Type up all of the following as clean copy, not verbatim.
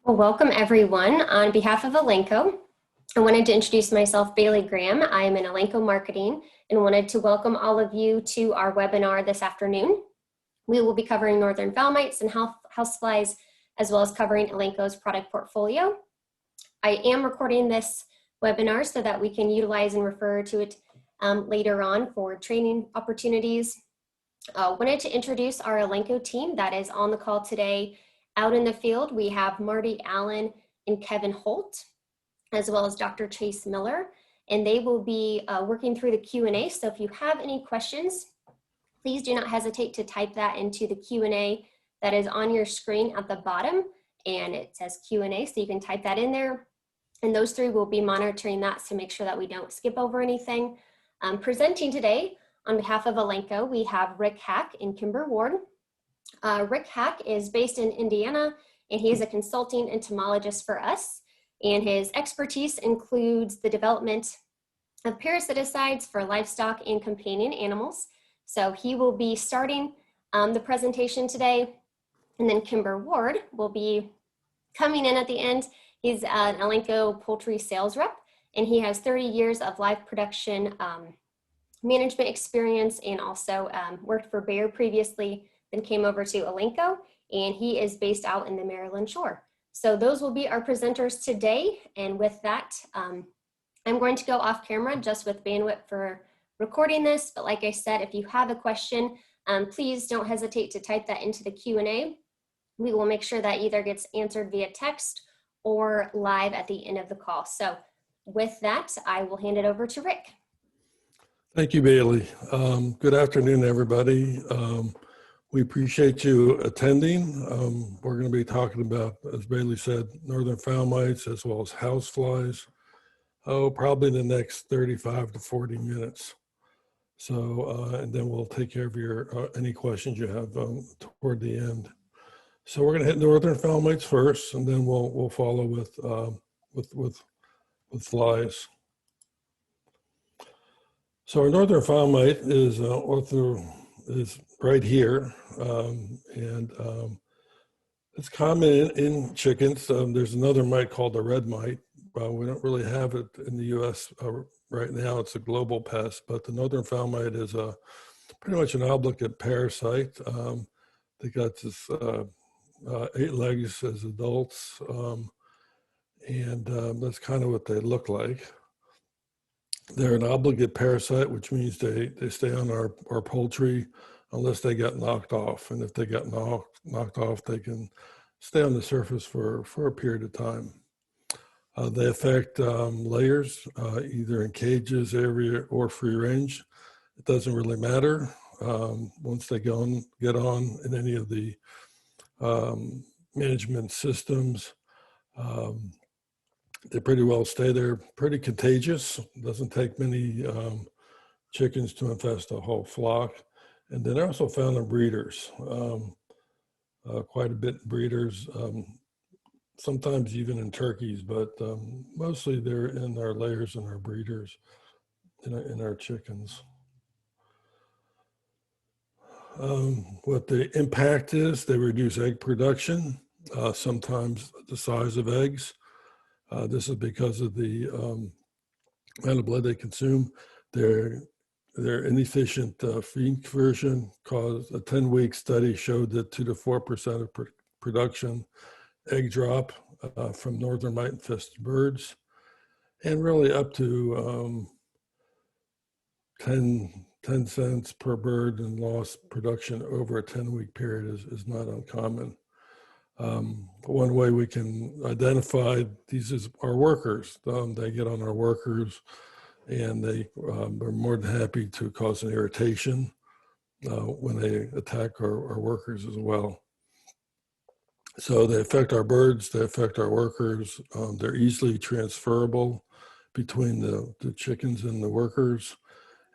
Well, welcome everyone. On behalf of Elanco, I wanted to introduce myself, Bailey Graham. I am in Elanco Marketing and wanted to welcome all of you to our webinar this afternoon. We will be covering northern fowl mites and houseflies, as well as covering Elanco's product portfolio. I am recording this webinar so that we can utilize and refer to it later on for training opportunities. Wanted to introduce our Elanco team that is on the call today. Out in the field, we have Marty Allen and Kevin Holt, as well as Dr. Chase Miller, and they will be working through the Q&A. So if you have any questions, please do not hesitate to type that into the Q&A that is on your screen at the bottom, and it says Q&A, so you can type that in there. And those three will be monitoring that to make sure that we don't skip over anything. Presenting today on behalf of Elanco, we have Rick Hack and Kimber Ward. Rick Hack is based in Indiana, and he is a consulting entomologist for us. And his expertise includes the development of parasiticides for livestock and companion animals. So he will be starting the presentation today. And then Kimber Ward will be coming in at the end. He's an Elanco poultry sales rep, and he has 30 years of live production management experience, and also worked for Bayer previously, then came over to Elanco, and he is based out in the Maryland Shore. So those will be our presenters today. And with that, I'm going to go off camera just with bandwidth for recording this. But like I said, if you have a question, please don't hesitate to type that into the Q&A. We will make sure that either gets answered via text or live at the end of the call. So with that, I will hand it over to Rick. Thank you, Bailey. Good afternoon, everybody. We appreciate you attending. We're going to be talking about, as Bailey said, northern fowl mites as well as houseflies. Probably the next 35 to 40 minutes. So, and then we'll take care of your any questions you have toward the end. So we're going to hit northern fowl mites first, and then we'll follow with flies. So our northern fowl mite is right here, and it's common in chickens. There's another mite called the red mite. We don't really have it in the U.S. Right now. It's a global pest, but the northern fowl mite is pretty much an obligate parasite. They got this 8 legs as adults, and that's kind of what they look like. They're an obligate parasite, which means they stay on our poultry unless they get knocked off. And if they get knocked off, they can stay on the surface for a period of time. They affect layers, either in cages, area, or free range. It doesn't really matter. Once they get on in any of the management systems, they pretty well stay there. Pretty contagious. It doesn't take many chickens to infest a whole flock. And then they're also found in breeders, quite a bit in breeders, sometimes even in turkeys, but mostly they're in our layers and our breeders, in our chickens. What the impact is, they reduce egg production, sometimes the size of eggs. This is because of the amount of blood they consume. Their inefficient feed conversion caused a 10-week study showed that 2 to 4% of production egg drop from northern mite infested birds, and really up to 10 cents per bird in lost production over a 10-week period is not uncommon. One way we can identify these is our workers. They get on our workers, and they are more than happy to cause an irritation when they attack our workers as well. So they affect our birds, they affect our workers. They're easily transferable between the chickens and the workers,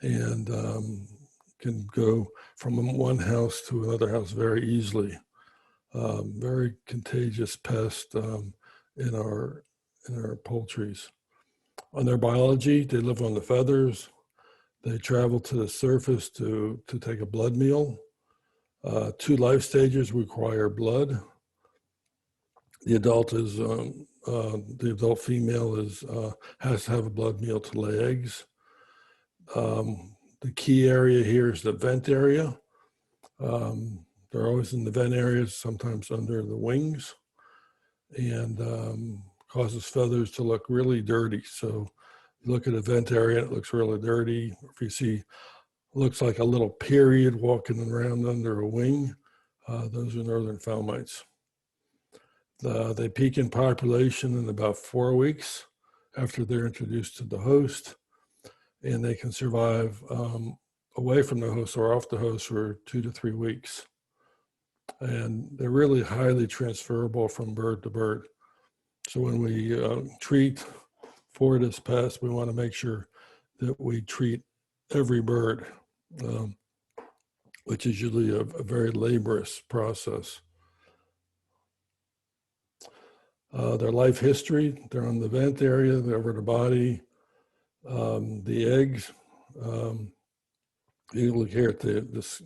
and can go from one house to another house very easily. Very contagious pest in our poultries. On their biology, they live on the feathers. They travel to the surface to take a blood meal. 2 life stages require blood. The adult female has to have a blood meal to lay eggs. The key area here is the vent area. They're always in the vent areas, sometimes under the wings, and causes feathers to look really dirty. So you look at a vent area, it looks really dirty. If you see, looks like a little period walking around under a wing, those are northern fowl mites. They peak in population in about 4 weeks after they're introduced to the host, and they can survive away from the host or off the host for 2 to 3 weeks. And they're really highly transferable from bird to bird. So when we treat for this pest, we want to make sure that we treat every bird, which is usually a very laborious process. Their life history, they're on the vent area, they're over the body, the eggs. You look here at this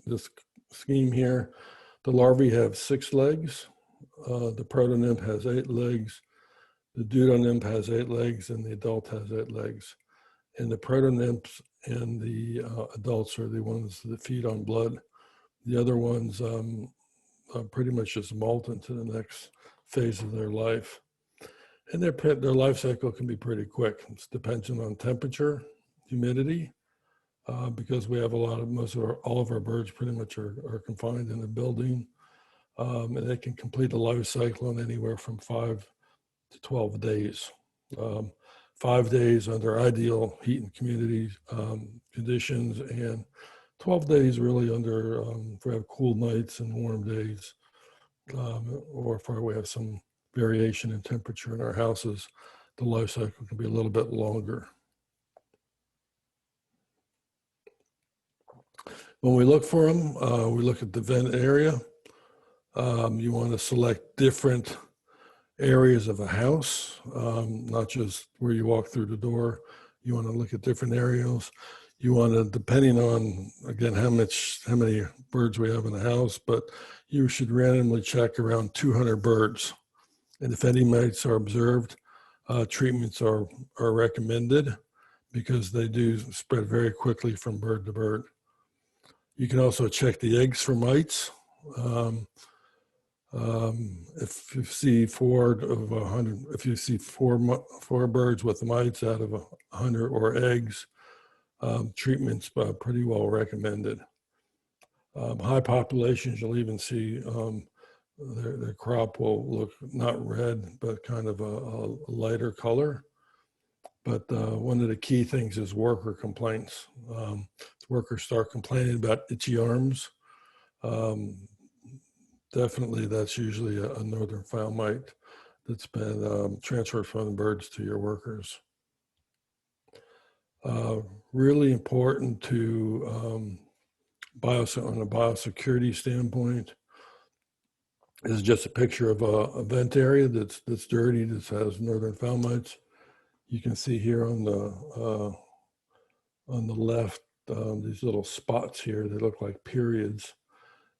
scheme here. The larvae have 6 legs. The proto-nymph has 8 legs. The deutonymph has 8 legs, and the adult has 8 legs. And the proto-nymphs and the adults are the ones that feed on blood. The other ones pretty much just molt into the next phase of their life. And their life cycle can be pretty quick. It's dependent on temperature, humidity, because we have all of our birds pretty much are confined in a building. And they can complete a life cycle in anywhere from 5 to 12 days. 5 days under ideal heat and humidity conditions, and 12 days really under, if we have cool nights and warm days, or if we have some variation in temperature in our houses, the life cycle can be a little bit longer. When we look for them, we look at the vent area. You want to select different areas of a house, not just where you walk through the door. You want to look at different areas. You want to, depending on, again, how many birds we have in the house, but you should randomly check around 200 birds. And if any mites are observed, treatments are recommended because they do spread very quickly from bird to bird. You can also check the eggs for mites. If you see 4 of 100, if you see four birds with mites out of 100 or eggs, treatment's pretty well recommended. High populations, you'll even see their crop will look not red, but kind of a lighter color. But one of the key things is worker complaints. Workers start complaining about itchy arms. Definitely, that's usually a northern fowl mite that's been transferred from the birds to your workers. Really important to on a biosecurity standpoint is just a picture of a vent area that's dirty, that has northern fowl mites. You can see here on the left these little spots here. They look like periods,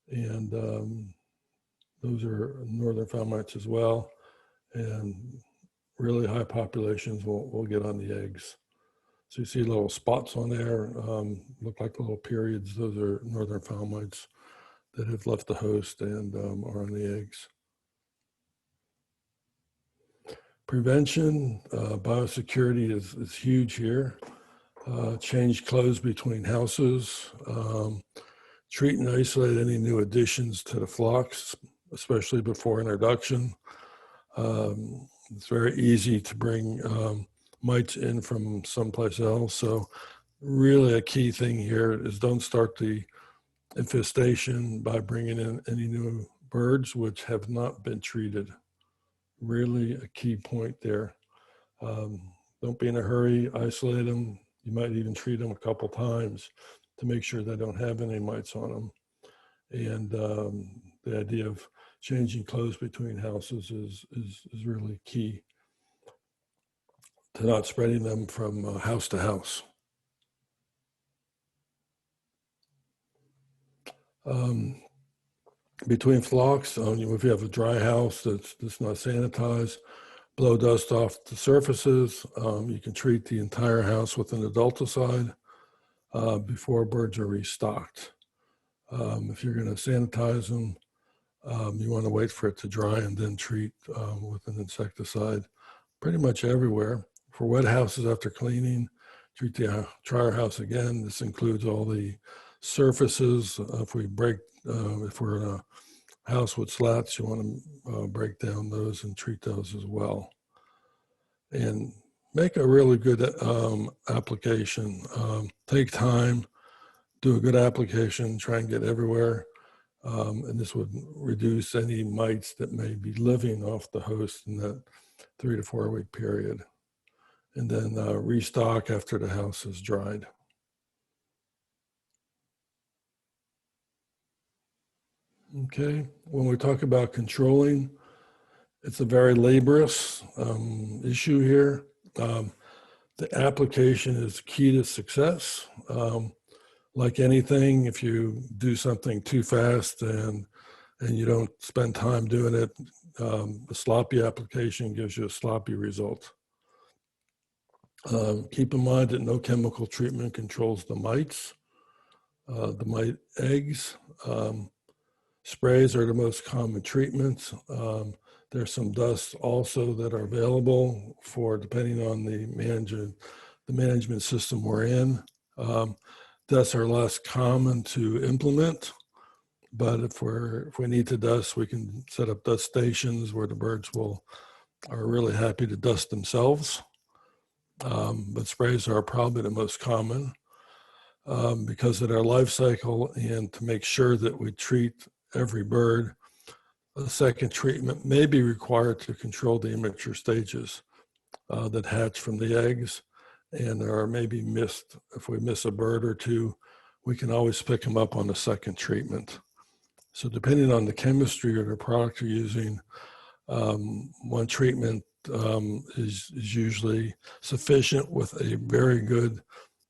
and those are northern fowl mites as well. And really high populations will get on the eggs. So you see little spots on there, look like little periods. Those are northern fowl mites that have left the host and are on the eggs. Prevention, biosecurity is huge here. Change clothes between houses. Treat and isolate any new additions to the flocks, especially before introduction. It's very easy to bring mites in from someplace else. So really a key thing here is don't start the infestation by bringing in any new birds which have not been treated. Really a key point there. Don't be in a hurry, isolate them. You might even treat them a couple times to make sure they don't have any mites on them. And the idea of changing clothes between houses is really key to not spreading them from house to house. Between flocks, if you have a dry house that's not sanitized, blow dust off the surfaces. You can treat the entire house with an adulticide before birds are restocked. If you're going to sanitize them, you want to wait for it to dry and then treat with an insecticide pretty much everywhere. For wet houses after cleaning, treat the dryer house again. This includes all the surfaces. If we're in a house with slats, you want to break down those and treat those as well. And make a really good application. Take time, do a good application, try and get everywhere. And this would reduce any mites that may be living off the host in that 3 to 4 week period. And then restock after the house is dried. Okay, when we talk about controlling, it's a very laborious issue here. The application is key to success. Like anything, if you do something too fast and you don't spend time doing it, the sloppy application gives you a sloppy result. Keep in mind that no chemical treatment controls the mites, the mite eggs. Sprays are the most common treatments. There's some dust also that are available for, depending on the management system we're in. Dusts are less common to implement, but if we need to dust, we can set up dust stations where the birds are really happy to dust themselves. But sprays are probably the most common because of their life cycle, and to make sure that we treat every bird. A second treatment may be required to control the immature stages that hatch from the eggs and are maybe missed. If we miss a bird or two, we can always pick them up on a second treatment. So depending on the chemistry or the product you're using, one treatment is usually sufficient with a very good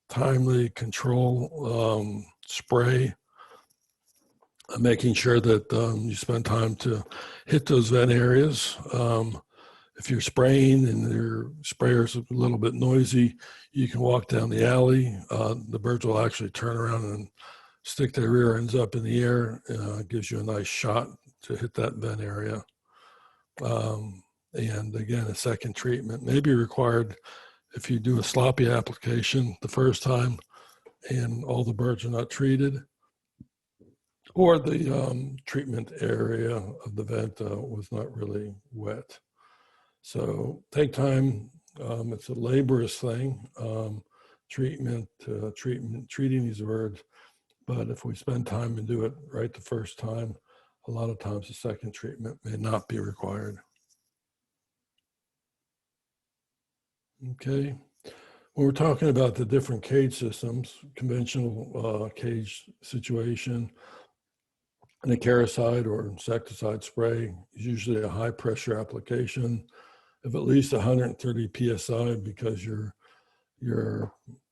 timely control spray, making sure that you spend time to hit those vent areas. If you're spraying and your sprayer's a little bit noisy, you can walk down the alley. The birds will actually turn around and stick their rear ends up in the air. It gives you a nice shot to hit that vent area. And again, a second treatment may be required if you do a sloppy application the first time and all the birds are not treated, or the treatment area of the vent was not really wet. So take time. It's a laborious thing, treating these birds. But if we spend time and do it right the first time, a lot of times the second treatment may not be required. Okay. When we're talking about the different cage systems, conventional cage situation, an acaricide or insecticide spray is usually a high pressure application of at least 130 psi, because you're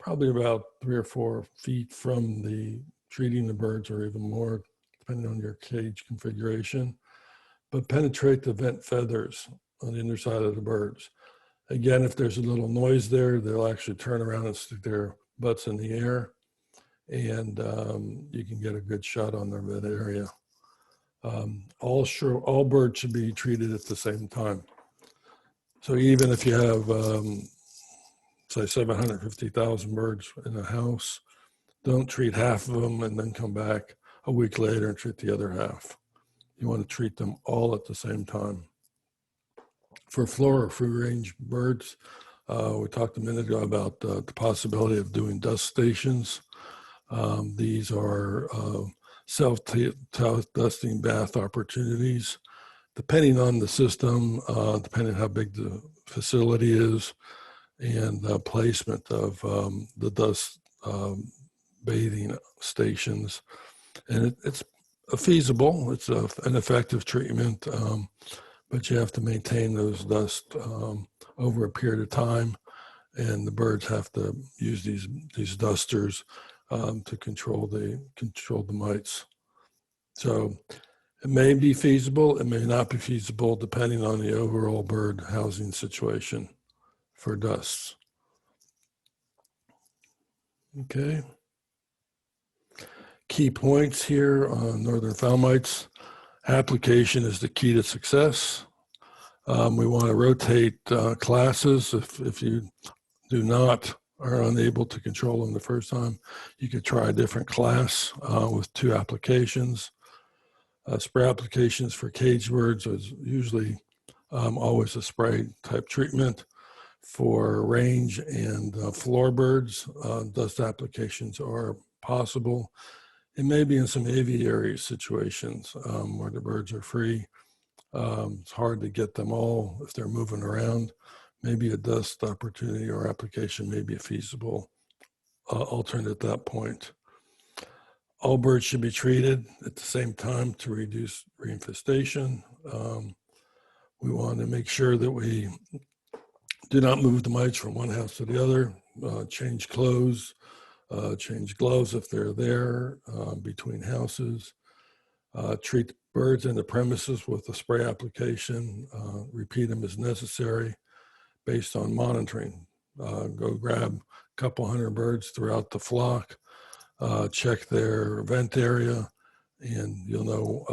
probably about 3 or 4 feet from the treating the birds, or even more, depending on your cage configuration. But penetrate the vent feathers on the underside of the birds. Again, if there's a little noise there, they'll actually turn around and stick their butts in the air, and you can get a good shot on their vent area. All birds should be treated at the same time. So even if you have, say, 750,000 birds in a house, don't treat half of them and then come back a week later and treat the other half. You want to treat them all at the same time. For floor or free-range birds, we talked a minute ago about the possibility of doing dust stations. These are self-dusting bath opportunities. Depending on the system, depending how big the facility is, and placement of the dust bathing stations. And it's feasible, it's an effective treatment, but you have to maintain those dust over a period of time, and the birds have to use these dusters to control the mites. So It may be feasible, it may not be feasible, depending on the overall bird housing situation for dusts. Okay. Key points here on northern fowl mites. Application is the key to success. We want to rotate classes. If you do not are unable to control them the first time, you could try a different class with 2 applications. Spray applications for cage birds is usually always a spray type treatment. For range and floor birds, dust applications are possible. It may be in some aviary situations where the birds are free. It's hard to get them all if they're moving around. Maybe a dust opportunity or application may be a feasible alternate at that point. All birds should be treated at the same time to reduce reinfestation. We want to make sure that we do not move the mites from one house to the other, change clothes, change gloves if they're there between houses, treat birds in the premises with a spray application, repeat them as necessary based on monitoring. Go grab a couple hundred birds throughout the flock, check their vent area, and you'll know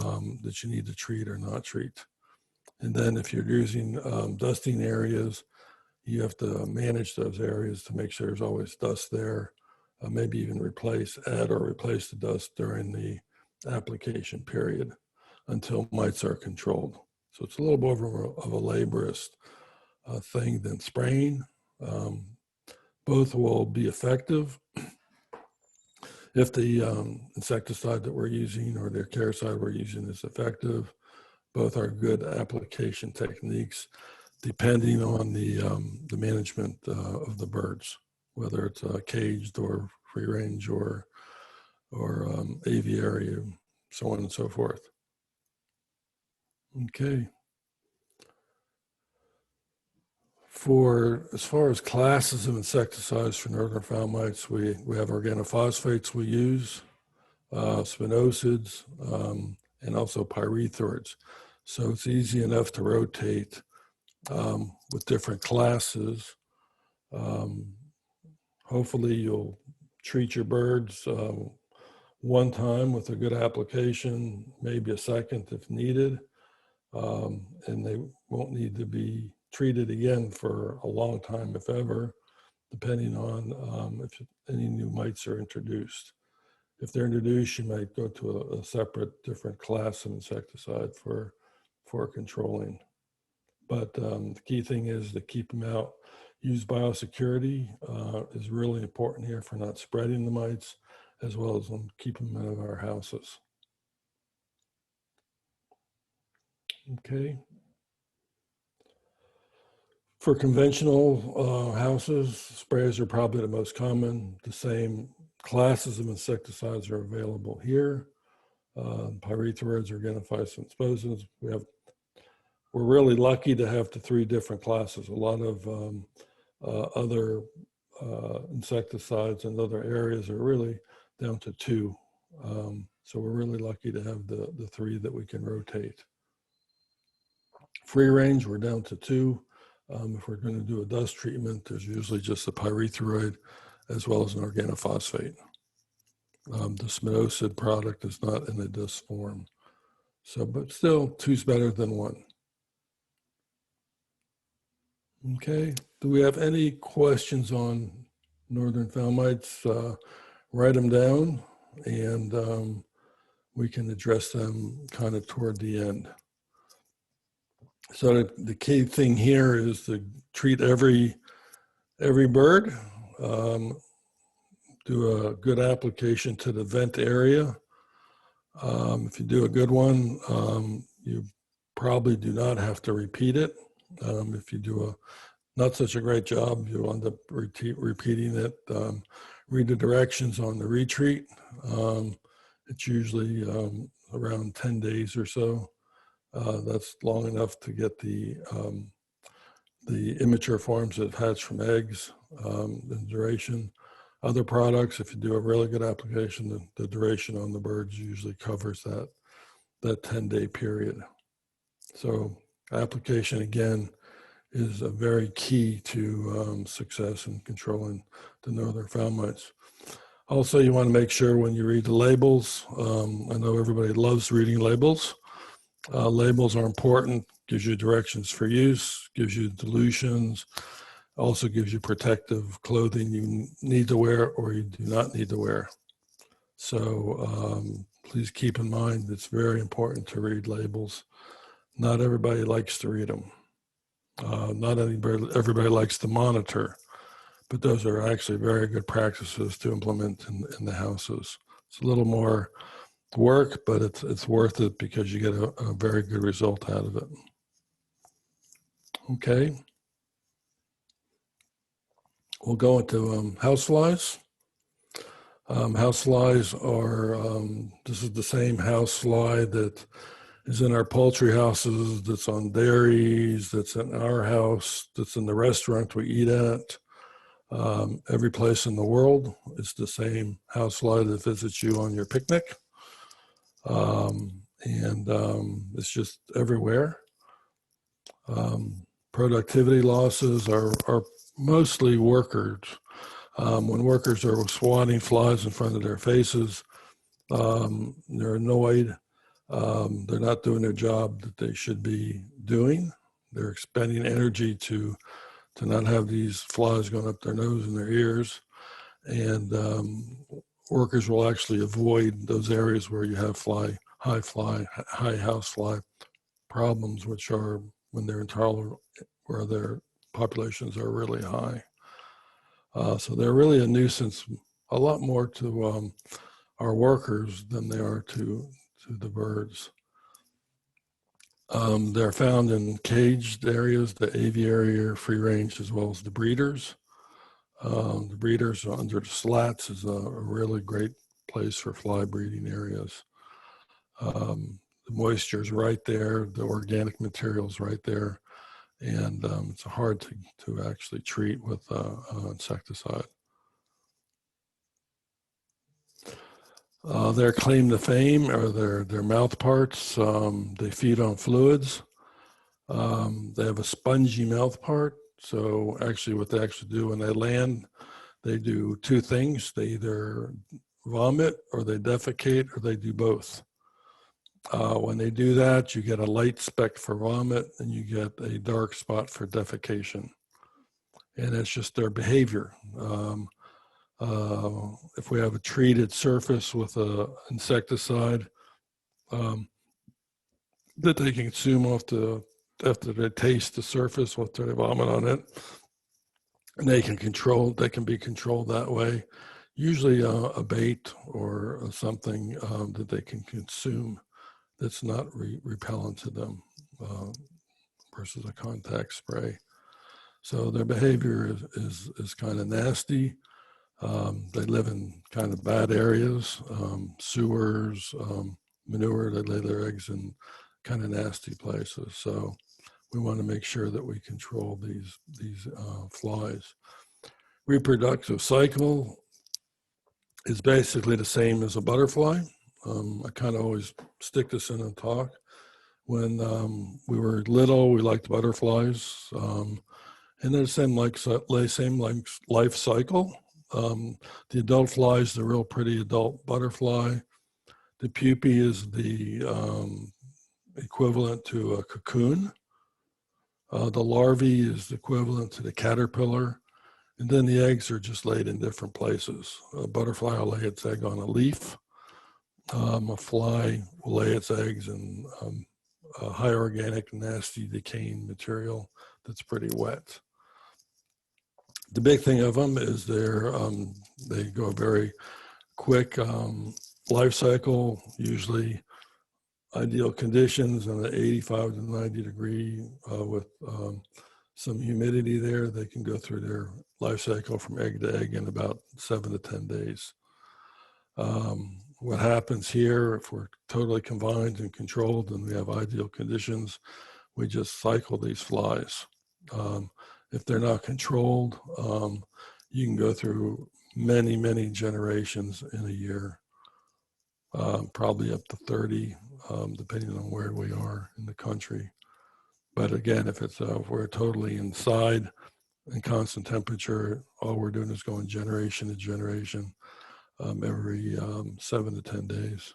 that you need to treat or not treat. And then if you're using dusting areas, you have to manage those areas to make sure there's always dust there. Maybe even add or replace the dust during the application period until mites are controlled. So it's a little bit of a laborious thing than spraying. Both will be effective if the insecticide that we're using or the acaricide we're using is effective. Both are good application techniques depending on the management of the birds, whether it's caged or free range or aviary, so on and so forth. Okay. As far as classes of insecticides for northern fowl mites, we have organophosphates we use, spinosades, and also pyrethroids. So it's easy enough to rotate with different classes. Hopefully you'll treat your birds one time with a good application, maybe a second if needed, and they won't need to be treated again for a long time, if ever, depending on if any new mites are introduced. If they're introduced, you might go to a separate, different class of insecticide for controlling. But the key thing is to keep them out. Use biosecurity is really important here for not spreading the mites, as well as keeping them out of our houses. Okay. For conventional houses, sprays are probably the most common. The same classes of insecticides are available here. Pyrethroids, organophosphates, and spinosades. We're really lucky to have the 3 different classes. A lot of other insecticides in other areas are really down to 2. So we're really lucky to have the 3 that we can rotate. Free range, we're down to 2. If we're going to do a dust treatment, there's usually just a pyrethroid as well as an organophosphate. The spinosad product is not in a dust form. So, but still, 2's better than 1. Okay, do we have any questions on northern fowl mites? Write them down and we can address them kind of toward the end. So the key thing here is to treat every bird, do a good application to the vent area. If you do a good one, you probably do not have to repeat it. If you do a not such a great job, you'll end up repeating it. Read the directions on the retreat. It's usually around 10 days or so. That's long enough to get the immature forms that hatch from eggs, the duration. Other products, if you do a really good application, the duration on the birds usually covers that that 10-day period. So application, again, is a very key to success in controlling the northern fowl mites. Also, you want to make sure when you read the labels, I know everybody loves reading labels. Labels are important, gives you directions for use, gives you dilutions, also gives you protective clothing you need to wear or you do not need to wear. So please keep in mind it's very important to read labels. Not everybody likes to read them. Not everybody likes to monitor, but those are actually very good practices to implement in the houses. It's a little more work, but it's worth it because you get a very good result out of it. Okay. We'll go into houseflies. Houseflies are, this is the same housefly that is in our poultry houses, that's on dairies, that's in our house, that's in the restaurant we eat at. Every place in the world, it's the same housefly that visits you on your picnic. It's just everywhere. Productivity losses are mostly workers. When workers are swatting flies in front of their faces, they're annoyed. They're not doing their job that they should be doing. They're expending energy to not have these flies going up their nose and their ears. And workers will actually avoid those areas where you have high house fly problems, which are when they're intolerant, where their populations are really high. So they're really a nuisance, a lot more to our workers than they are to the birds. They're found in caged areas, the aviary, free range, as well as the breeders. The breeders under the slats is a really great place for fly breeding areas. The moisture is right there, the organic material is right there, and it's hard to actually treat with insecticide. Their claim to fame are their mouth parts. They feed on fluids. They have a spongy mouth part. So actually what they actually do when they land, they do two things. They either vomit or they defecate or they do both. When they do that, you get a light speck for vomit and you get a dark spot for defecation. And it's just their behavior. If we have a treated surface with an insecticide that they can consume after they taste the surface, after they vomit on it, and they can be controlled that way. Usually a bait or something that they can consume that's not repellent to them versus a contact spray. So their behavior is kind of nasty. They live in kind of bad areas, sewers, manure. They lay their eggs in kind of nasty places. So we want to make sure that we control these flies. Reproductive cycle is basically the same as a butterfly. I kind of always stick this in and talk. When we were little, we liked butterflies, and they're the same life cycle. The adult fly is the real pretty adult butterfly. The pupae is the equivalent to a cocoon. The larvae is equivalent to the caterpillar. And then the eggs are just laid in different places. A butterfly will lay its egg on a leaf. A fly will lay its eggs in a high organic, nasty, decaying material that's pretty wet. The big thing of them is they go very quick life cycle, usually ideal conditions in the 85 to 90 degree with some humidity there. They can go through their life cycle from egg to egg in about 7 to 10 days. What happens here, if we're totally confined and controlled and we have ideal conditions, we just cycle these flies. If they're not controlled, you can go through many generations in a year, probably up to 30 depending on where we are in the country. But again, if we're totally inside in constant temperature, all we're doing is going generation to generation every 7 to 10 days.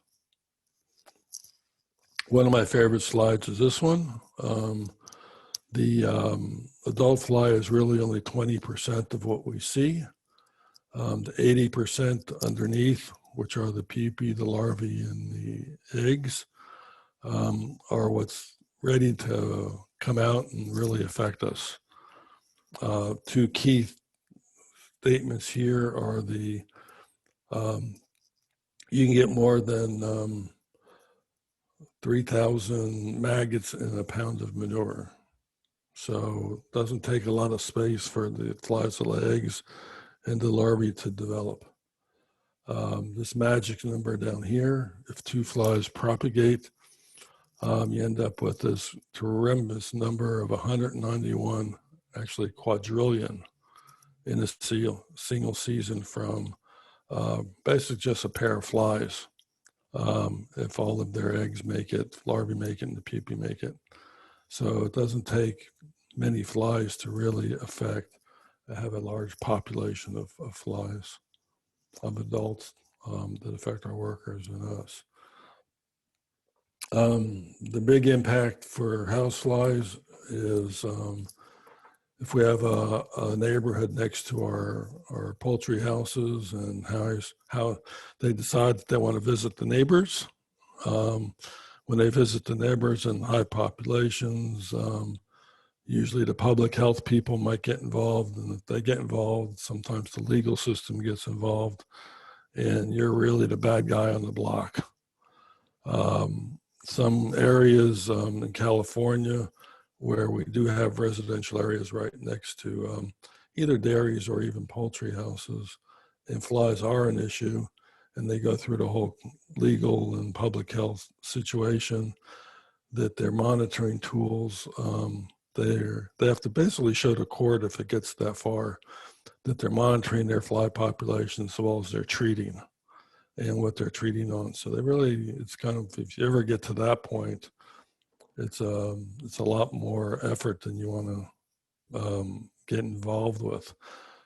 One of my favorite slides is this one. The adult fly is really only 20% of what we see. The 80% underneath, which are the pupae, the larvae, and the eggs, are what's ready to come out and really affect us. Two key statements here are the you can get more than 3,000 maggots in a pound of manure. So it doesn't take a lot of space for the flies to lay eggs and the larvae to develop. This magic number down here, if 2 flies propagate, you end up with this tremendous number of 191, actually quadrillion, in a single season from basically just a pair of flies. If all of their eggs make it, larvae make it, and the pupae make it. So it doesn't take many flies to really have a large population of flies, of adults that affect our workers and us. The big impact for house flies is if we have a neighborhood next to our poultry houses and how they decide that they want to visit the neighbors. When they visit the neighbors in high populations, usually the public health people might get involved, and if they get involved, sometimes the legal system gets involved, and you're really the bad guy on the block. Some areas in California where we do have residential areas right next to either dairies or even poultry houses, and flies are an issue, and they go through the whole legal and public health situation, that their monitoring tools, they have to basically show the court, if it gets that far, that they're monitoring their fly population as well as they're treating and what they're treating on. So it's kind of, if you ever get to that point, it's a lot more effort than you want to get involved with.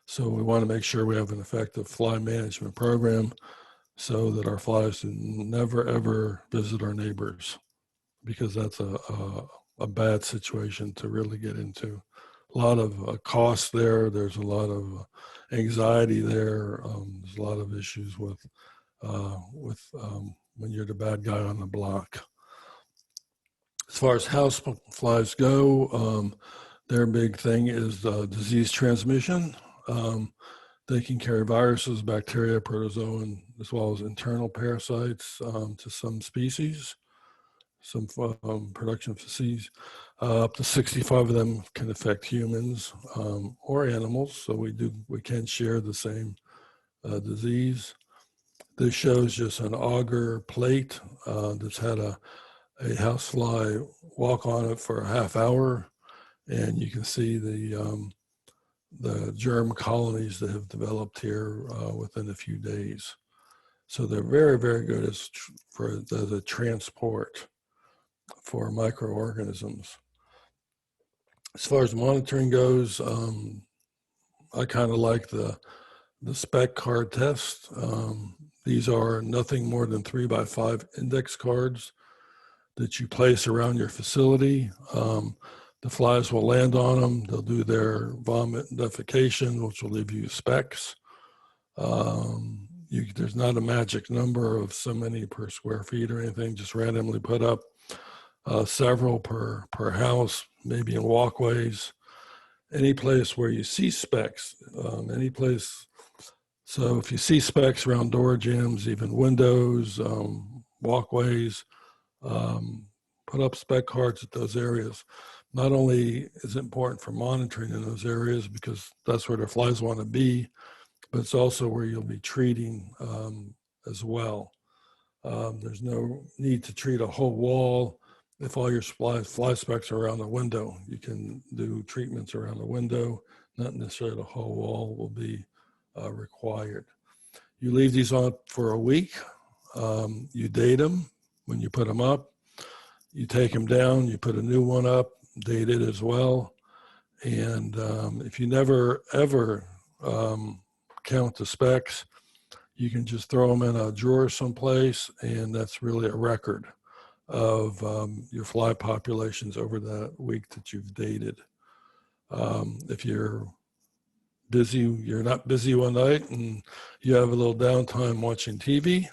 So we want to make sure we have an effective fly management program so that our flies never ever visit our neighbors, because that's a bad situation to really get into. A lot of costs there. There's a lot of anxiety there. There's a lot of issues with when you're the bad guy on the block. As far as house flies go, their big thing is disease transmission. They can carry viruses, bacteria, protozoan, as well as internal parasites to some species, some production feces. Up to 65 of them can affect humans or animals, so we can share the same disease. This shows just an auger plate that's had a housefly walk on it for a half hour, and you can see the germ colonies that have developed here within a few days. So they're very, very good as a transport for microorganisms. As far as monitoring goes, I kind of like the spec card test. These are nothing more than 3x5 index cards that you place around your facility. The flies will land on them. They'll do their vomit and defecation, which will leave you specks. There's not a magic number of so many per square feet or anything, just randomly put up several per house, maybe in walkways. Any place where you see specks, any place. So if you see specks around door jambs, even windows, walkways, put up spec cards at those areas. Not only is it important for monitoring in those areas because that's where the flies want to be, but it's also where you'll be treating as well. There's no need to treat a whole wall if all your fly specks are around the window. You can do treatments around the window, not necessarily the whole wall will be required. You leave these on for a week. You date them when you put them up. You take them down, you put a new one up, dated as well. And if you never, ever count the specs, you can just throw them in a drawer someplace, and that's really a record of your fly populations over that week that you've dated. If you're busy, you're not busy one night and you have a little downtime watching TV,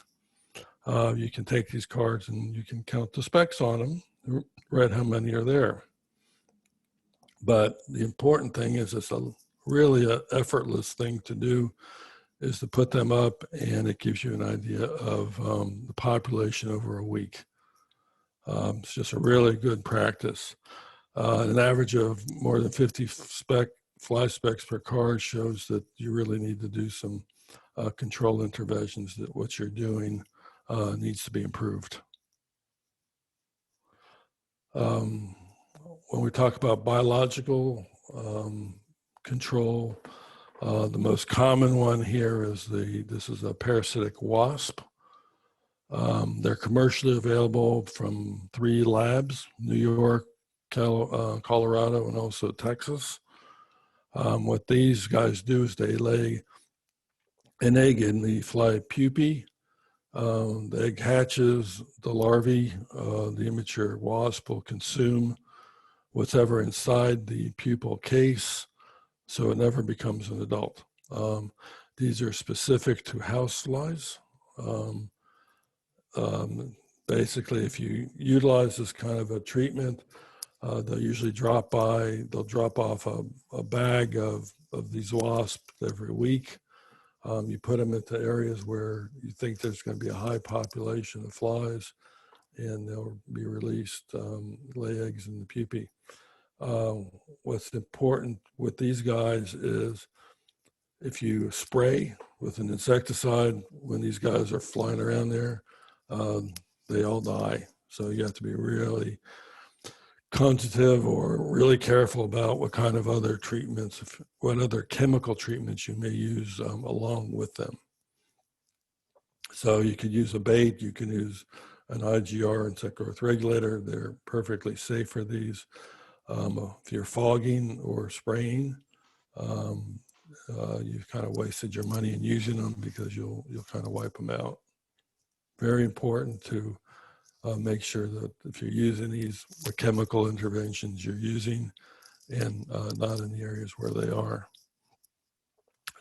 you can take these cards and you can count the specks on them, write how many are there. But the important thing is it's really an effortless thing to do, is to put them up, and it gives you an idea of the population over a week. It's just a really good practice. An average of more than 50 fly specks per card shows that you really need to do some control interventions, that what you're doing needs to be improved. When we talk about biological control, the most common one here is this is a parasitic wasp. They're commercially available from 3 labs: New York, Colorado, and also Texas. What these guys do is they lay an egg in the fly pupae. The egg hatches, the larvae, the immature wasp will consume what's ever inside the pupal case, so it never becomes an adult. These are specific to house flies. Basically, if you utilize this kind of a treatment, they'll usually they'll drop off a bag of these wasps every week. You put them into areas where you think there's going to be a high population of flies, and they'll be released, lay eggs in the pupae. What's important with these guys is if you spray with an insecticide when these guys are flying around there, they all die. So you have to be really consultative or really careful about what kind of other treatments, what other chemical treatments you may use along with them. So you could use a bait, you can use an IGR, insect growth regulator. They're perfectly safe for these. If you're fogging or spraying, you've kind of wasted your money in using them, because you'll kind of wipe them out. Very important to make sure that if you're using these, the chemical interventions you're using, and not in the areas where they are.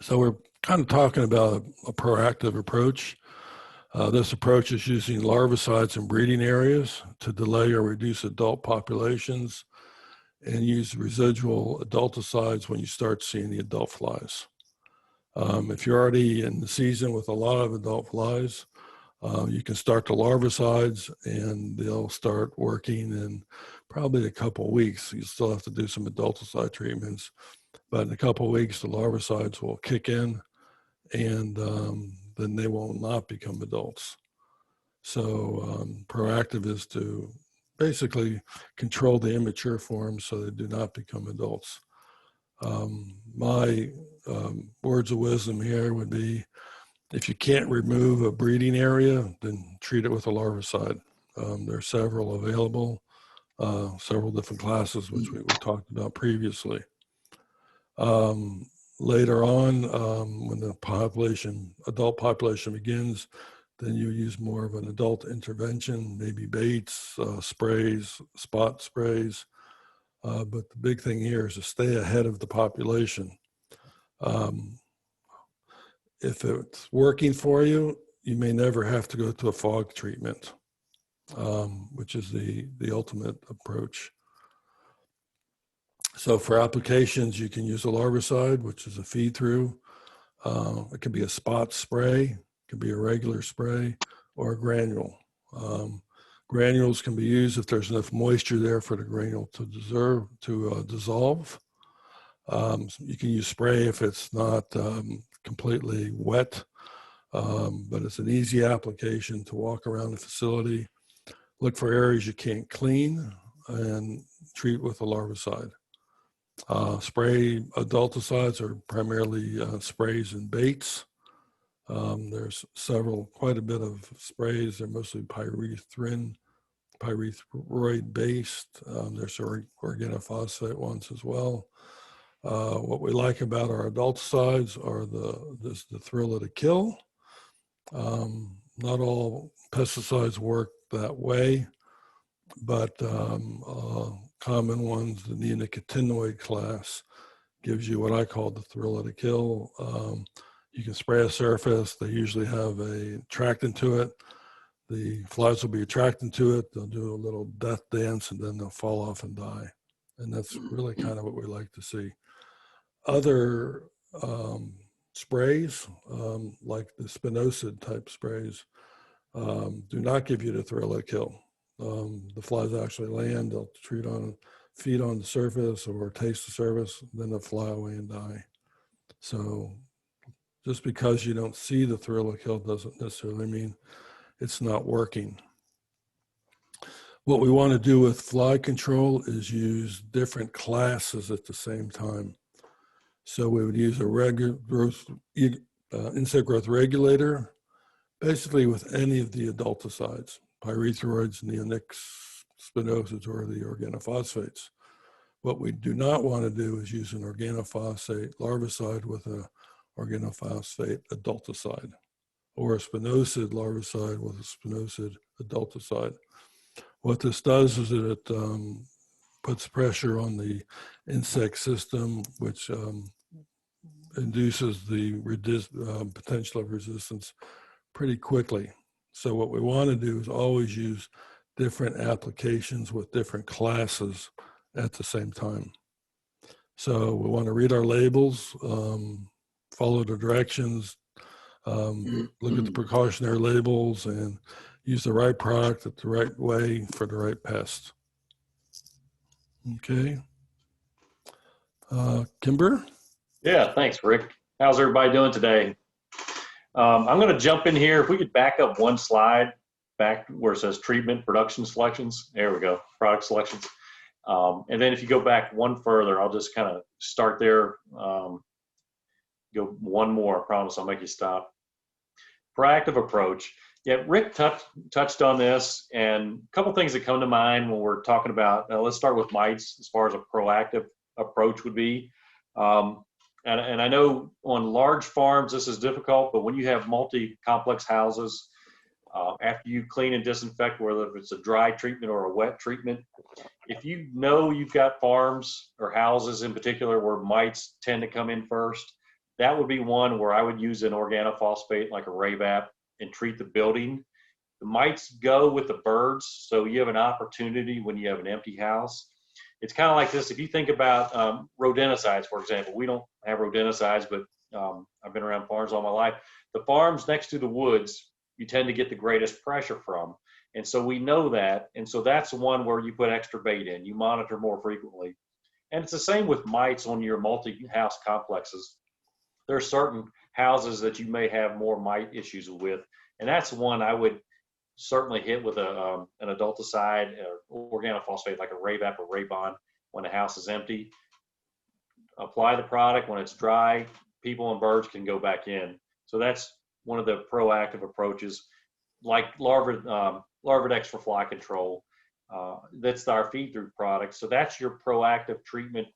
So we're kind of talking about a proactive approach. This approach is using larvicides in breeding areas to delay or reduce adult populations, and use residual adulticides when you start seeing the adult flies. If you're already in the season with a lot of adult flies, you can start the larvicides, and they'll start working in probably a couple of weeks. You still have to do some adulticide treatments, but in a couple of weeks, the larvicides will kick in, and then they will not become adults. So proactive is to basically control the immature forms so they do not become adults. My words of wisdom here would be, if you can't remove a breeding area, then treat it with a larvicide. There are several available, several different classes, which we talked about previously. Later on, when the adult population begins, then you use more of an adult intervention, maybe baits, sprays, spot sprays. But the big thing here is to stay ahead of the population. If it's working for you, you may never have to go to a fog treatment, which is the ultimate approach. So for applications, you can use a larvicide, which is a feed through. It could be a spot spray, it could be a regular spray, or a granule. Granules can be used if there's enough moisture there for the granule to dissolve. You can use spray if it's not completely wet, but it's an easy application to walk around the facility, look for areas you can't clean, and treat with a larvicide. Spray adulticides are primarily sprays and baits. There's quite a bit of sprays. They're mostly pyrethrin pyrethroid based. There's organophosphate ones as well. What we like about our adulticides are the thrill of the kill. Not all pesticides work that way, but common ones, the neonicotinoid class, gives you what I call the thrill of the kill. You can spray a surface. They usually have a attractant to it. The flies will be attracted to it. They'll do a little death dance, and then they'll fall off and die. And that's really kind of what we like to see. Other sprays, like the spinosad type sprays, do not give you the thrill of kill. The flies actually land, they'll feed on the surface or taste the surface, then they'll fly away and die. So just because you don't see the thrill of kill doesn't necessarily mean it's not working. What we want to do with fly control is use different classes at the same time. So we would use a insect growth regulator, basically with any of the adulticides, pyrethroids, neonics, spinosids, or the organophosphates. What we do not want to do is use an organophosphate larvicide with an organophosphate adulticide, or a spinosad larvicide with a spinosad adulticide. What this does is that it puts pressure on the insect system, which induces the potential of resistance pretty quickly. So what we want to do is always use different applications with different classes at the same time. So we want to read our labels, follow the directions, look at the precautionary labels, and use the right product at the right way for the right pest. Okay. Kimber? Yeah, thanks, Rick. How's everybody doing today? I'm going to jump in here. If we could back up one slide, back where it says treatment, production selections. There we go, product selections. And then if you go back one further, I'll just kind of start there. Go one more, I promise I'll make you stop. Proactive approach. Yeah, Rick touched on this, and a couple things that come to mind when we're talking about, let's start with mites as far as a proactive approach would be. And I know on large farms this is difficult, but when you have multi-complex houses, after you clean and disinfect, whether it's a dry treatment or a wet treatment, if you know you've got farms or houses in particular where mites tend to come in first, that would be one where I would use an organophosphate like a Ravap and treat the building. The mites go with the birds, so you have an opportunity when you have an empty house. It's kind of like this. If you think about rodenticides, for example, we don't have rodenticides, but I've been around farms all my life. The farms next to the woods, you tend to get the greatest pressure from. And so we know that. And so that's one where you put extra bait in. You monitor more frequently. And it's the same with mites on your multi-house complexes. There are certain houses that you may have more mite issues with. And that's one I would certainly hit with an adulticide or organophosphate like a Ravap or Raybon when the house is empty. Apply the product. When it's dry, people and birds can go back in. So that's one of the proactive approaches, like Larvadex for fly control. That's our feed-through product. So that's your proactive treatment.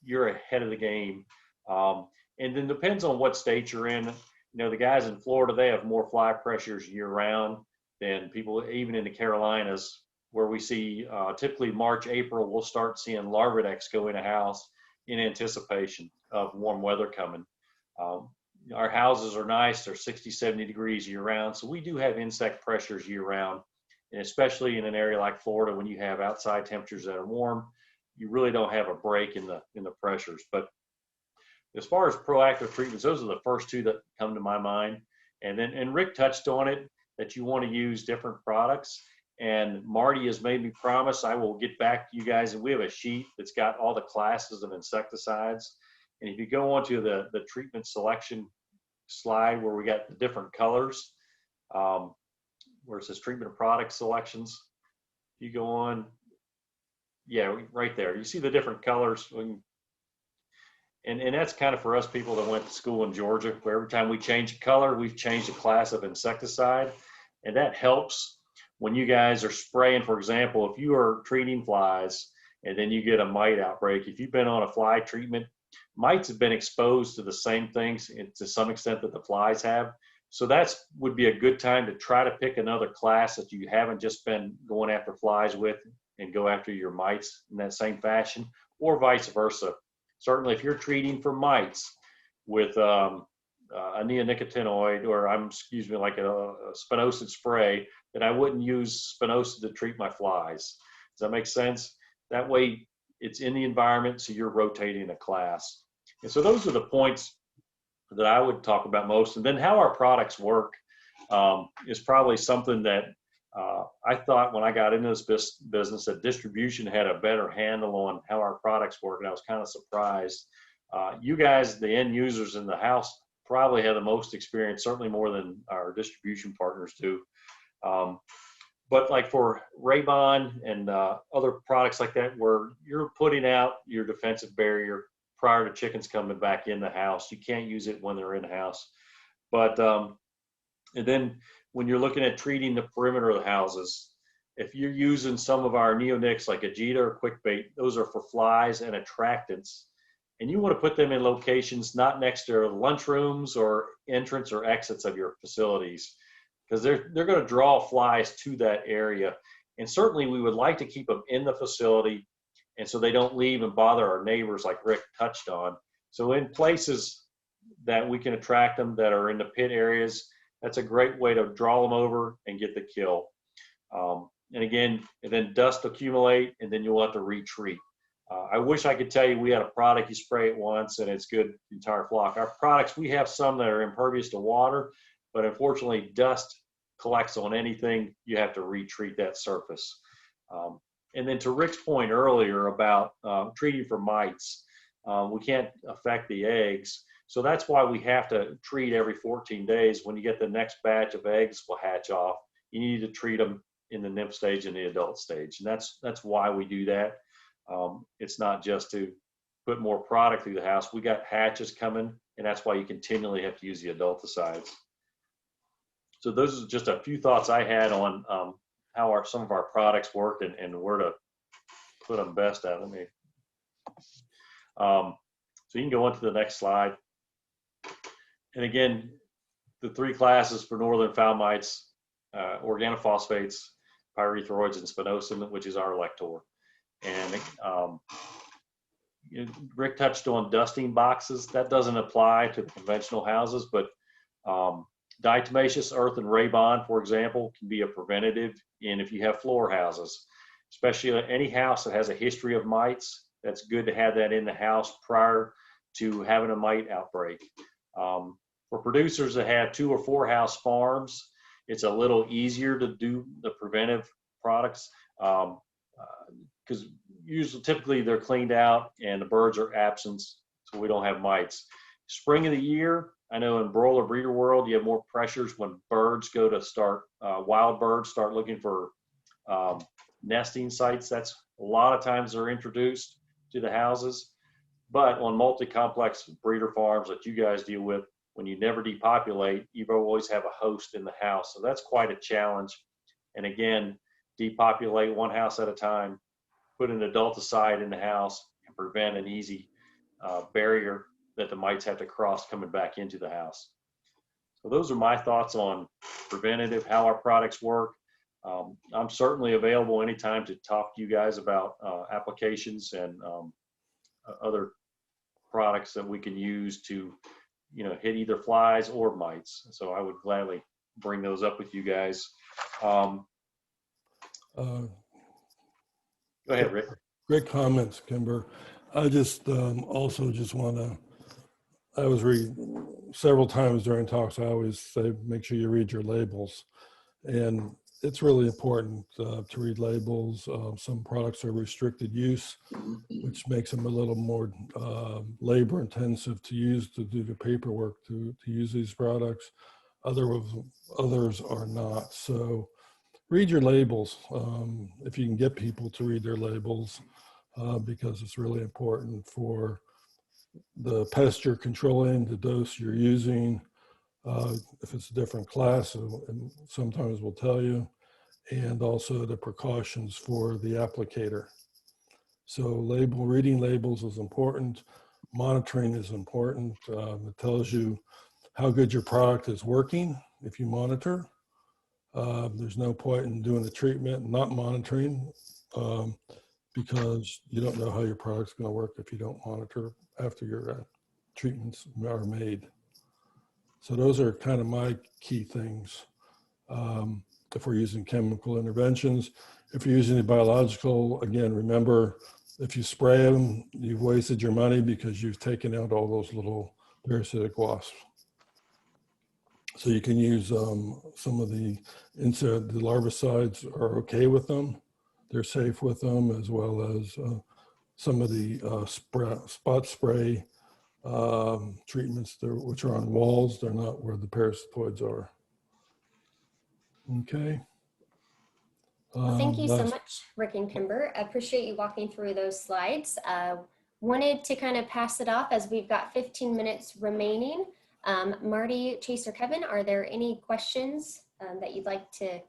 You're ahead of the game. And then depends on what state you're in. You know, the guys in Florida, they have more fly pressures year-round than people even in the Carolinas, where we see typically March, April, we'll start seeing Larvadex go in a house in anticipation of warm weather coming. Our houses are nice. They're 60, 70 degrees year-round. So we do have insect pressures year-round. And especially in an area like Florida, when you have outside temperatures that are warm, you really don't have a break in the pressures. But as far as proactive treatments, those are the first two that come to my mind. And Rick touched on it, that you want to use different products. And Marty has made me promise I will get back to you guys. And we have a sheet that's got all the classes of insecticides. And if you go onto the treatment selection slide where we got the different colors, where it says treatment product selections, you go on, yeah, right there. You see the different colors. And that's kind of for us people that went to school in Georgia, where every time we change a color, we've changed a class of insecticide. And that helps when you guys are spraying, for example, if you are treating flies and then you get a mite outbreak, if you've been on a fly treatment, mites have been exposed to the same things to some extent that the flies have. So that's would be a good time to try to pick another class that you haven't just been going after flies with and go after your mites in that same fashion, or vice versa. Certainly if you're treating for mites with a neonicotinoid, or like a spinosad spray, then I wouldn't use spinosad to treat my flies. Does that make sense? That way it's in the environment, so you're rotating a class. And so those are the points that I would talk about most. And then how our products work is probably something that I thought when I got into this business that distribution had a better handle on how our products work, and I was kind of surprised. You guys, the end users in the house, probably have the most experience, certainly more than our distribution partners do. But like for Raybon and other products like that, where you're putting out your defensive barrier prior to chickens coming back in the house, you can't use it when they're in the house. But and then when you're looking at treating the perimeter of the houses, if you're using some of our neonics like Agita or QuickBait, those are for flies and attractants. And you want to put them in locations not next to lunchrooms or entrance or exits of your facilities, because they're going to draw flies to that area. And certainly we would like to keep them in the facility, and so they don't leave and bother our neighbors like Rick touched on. So in places that we can attract them that are in the pit areas, that's a great way to draw them over and get the kill. And again, and then dust accumulate, and then you'll have to retreat. I wish I could tell you we had a product you spray it once and it's good the entire flock. Our products, we have some that are impervious to water, but unfortunately dust collects on anything, you have to retreat that surface. And then to Rick's point earlier about treating for mites, we can't affect the eggs. So that's why we have to treat every 14 days. When you get the next batch of eggs will hatch off, you need to treat them in the nymph stage and the adult stage. And that's why we do that. It's not just to put more product through the house. We got hatches coming, and that's why you continually have to use the adulticides. So those are just a few thoughts I had on how some of our products work and where to put them best at. Let me. So you can go on to the next slide. And again, the three classes for northern fowl mites, organophosphates, pyrethroids, and spinosad, which is our lector. And Rick touched on dusting boxes. That doesn't apply to the conventional houses, but diatomaceous earth and Raybon, for example, can be a preventative. And if you have floor houses, especially any house that has a history of mites, that's good to have that in the house prior to having a mite outbreak. For producers that have 2 or 4 house farms, it's a little easier to do the preventive products because typically they're cleaned out and the birds are absent, so we don't have mites. Spring of the year, I know in broiler breeder world, you have more pressures when birds go to start, wild birds start looking for nesting sites. That's a lot of times they're introduced to the houses. But on multi-complex breeder farms that you guys deal with, when you never depopulate, you always have a host in the house. So that's quite a challenge. And again, depopulate one house at a time, put an adulticide in the house, and prevent an easy barrier that the mites have to cross coming back into the house. So those are my thoughts on preventative, how our products work. I'm certainly available anytime to talk to you guys about applications and other products that we can use to, hit either flies or mites. So I would gladly bring those up with you guys. Go ahead, Rick. Great comments, Kimber. I just also just want to, I was reading several times during talks, I always say, make sure you read your labels. And it's really important to read labels. Some products are restricted use, which makes them a little more labor intensive to use, to do the paperwork to use these products. Others are not. So read your labels if you can get people to read their labels, because it's really important for the pest you're controlling, the dose you're using, if it's a different class, and sometimes we'll tell you, and also the precautions for the applicator. So reading labels is important. Monitoring is important. It tells you how good your product is working if you monitor. There's no point in doing the treatment and not monitoring because you don't know how your product's going to work if you don't monitor after your treatments are made. So those are kind of my key things. If we're using chemical interventions, if you're using the biological, again, remember, if you spray them, you've wasted your money because you've taken out all those little parasitic wasps. So you can use some of the larvicides are okay with them. They're safe with them, as well as some of the spot spray treatments which are on walls. They're not where the parasitoids are. Okay. Well, thank you so much, Rick and Kimber. I appreciate you walking through those slides. Wanted to kind of pass it off as we've got 15 minutes remaining. Marty, Chase, or Kevin, are there any questions that you'd like to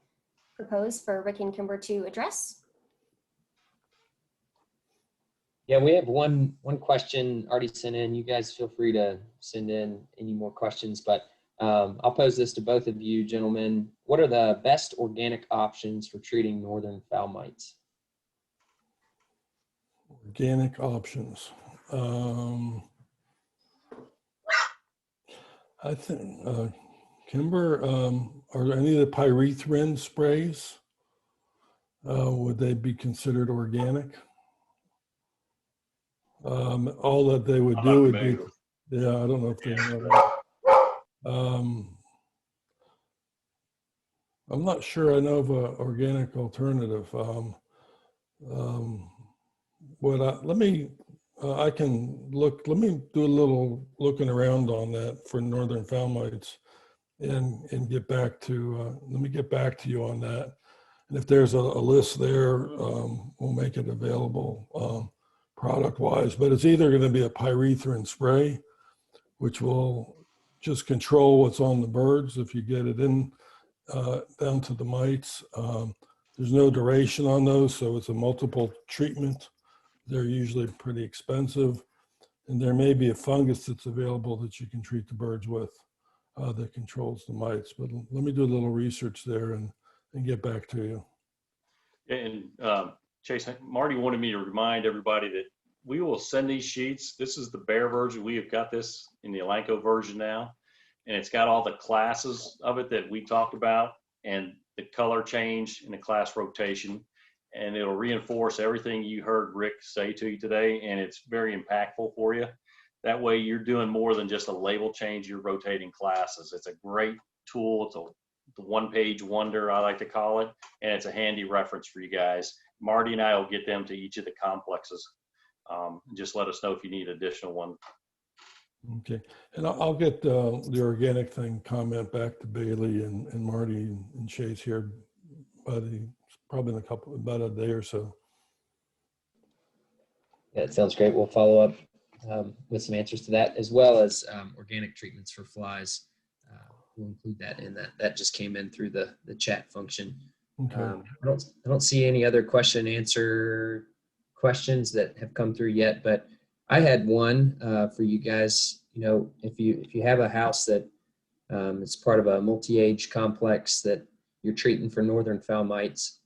propose for Rick and Kimber to address? Yeah, we have one question already sent in. You guys feel free to send in any more questions, but I'll pose this to both of you gentlemen. What are the best organic options for treating northern fowl mites? Organic options. I think, Kimber, are there any of the pyrethrin sprays? Would they be considered organic? All that they would do would be, yeah, I don't know if they know that. I'm not sure I know of an organic alternative. I can look, let me do a little looking around on that for northern fowl mites and get back to, let me get back to you on that. And if there's a list there, we'll make it available product wise, but it's either going to be a pyrethrin spray, which will just control what's on the birds if you get it in down to the mites. There's no duration on those, so it's a multiple treatment. They're usually pretty expensive, and there may be a fungus that's available that you can treat the birds with that controls the mites. But let me do a little research there and get back to you. And Chase, Marty wanted me to remind everybody that we will send these sheets. This is the Bear version. We have got this in the Elanco version now, and it's got all the classes of it that we talked about and the color change and the class rotation. And it'll reinforce everything you heard Rick say to you today, and it's very impactful for you. That way you're doing more than just a label change, you're rotating classes. It's a great tool. It's the one-page wonder, I like to call it, and it's a handy reference for you guys. Marty and I will get them to each of the complexes. Just let us know if you need additional one. Okay, and I'll get the organic thing comment back to Bailey and Marty and Chase here by probably in about a day or so. Yeah, it sounds great. We'll follow up with some answers to that, as well as organic treatments for flies. We'll include that in that. That just came in through the chat function. Okay. I don't see any other question and answer questions that have come through yet, but I had one for you guys. You know, if you have a house that is part of a multi-age complex that you're treating for northern fowl mites,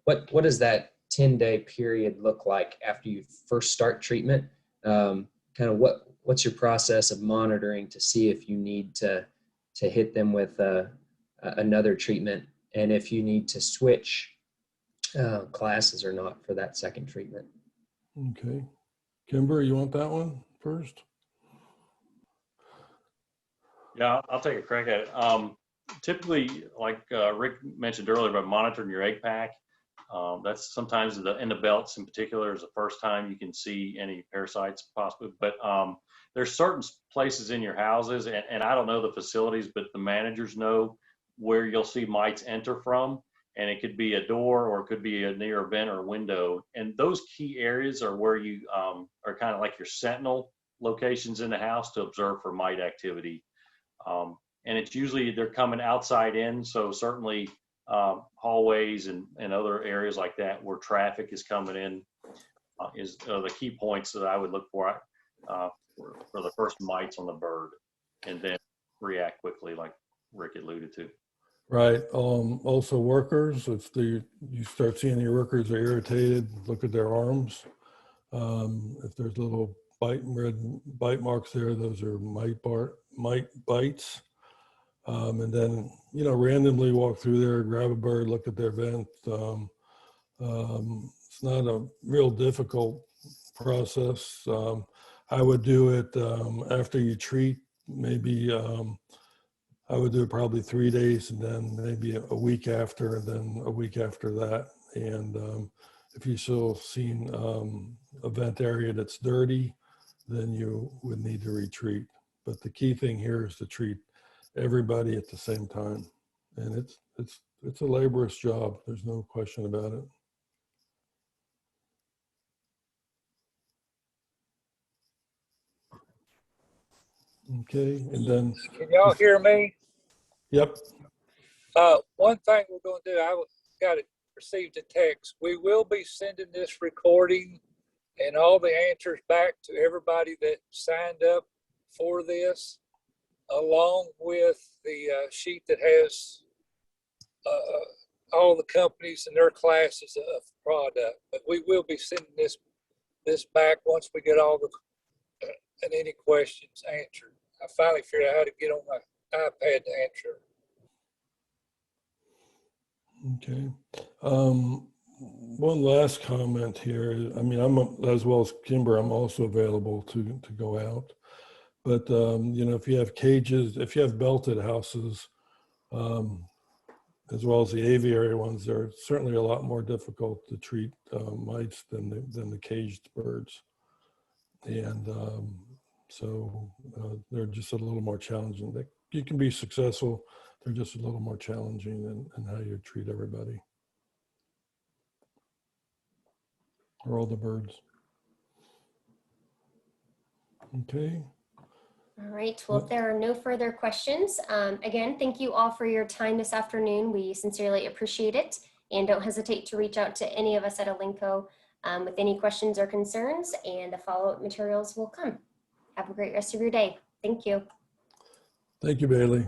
what does that 10-day period look like after you first start treatment? Kind of what's your process of monitoring to see if you need to hit them with another treatment, and if you need to switch classes or not for that second treatment? Okay. Kimber, you want that one first? Yeah, I'll take a crack at it. Typically, like Rick mentioned earlier about monitoring your egg pack, that's sometimes in the belts in particular is the first time you can see any parasites possibly. But there's certain places in your houses, and I don't know the facilities, but the managers know where you'll see mites enter from. And it could be a door, or it could be near a vent or a window. And those key areas are where you are kind of like your sentinel locations in the house to observe for mite activity. And it's usually they're coming outside in. So certainly hallways and other areas like that where traffic is coming in is the key points that I would look for the first mites on the bird, and then react quickly like Rick alluded to. Right. Also workers, if you start seeing your workers are irritated, look at their arms. If there's little red bite marks there, those are mite bites. And then, randomly walk through there, grab a bird, look at their vent. It's not a real difficult process. I would do it after you treat, maybe I would do it probably 3 days, and then maybe a week after, and then a week after that. And if you still seen a vent area that's dirty, then you would need to retreat. But the key thing here is to treat everybody at the same time, and it's a laborious job. There's no question about it. Okay, and then Can y'all hear me? yep. One thing we're going to do, got it received a text. We will be sending this recording and all the answers back to everybody that signed up for this, along with the sheet that has all the companies and their classes of product. But we will be sending this back once we get all the and any questions answered. I finally figured out how to get on my iPad to answer. Okay. One last comment here. I mean, as well as Kimber, I'm also available to go out. But, if you have cages, if you have belted houses, as well as the aviary ones, they're certainly a lot more difficult to treat mites than the caged birds. And so they're just a little more challenging. You can be successful. They're just a little more challenging in how you treat everybody, or all the birds. Okay. All right, well, if there are no further questions, again, thank you all for your time this afternoon. We sincerely appreciate it, and don't hesitate to reach out to any of us at Alinco with any questions or concerns, and the follow-up materials will come. Have a great rest of your day. Thank you. Thank you, Bailey.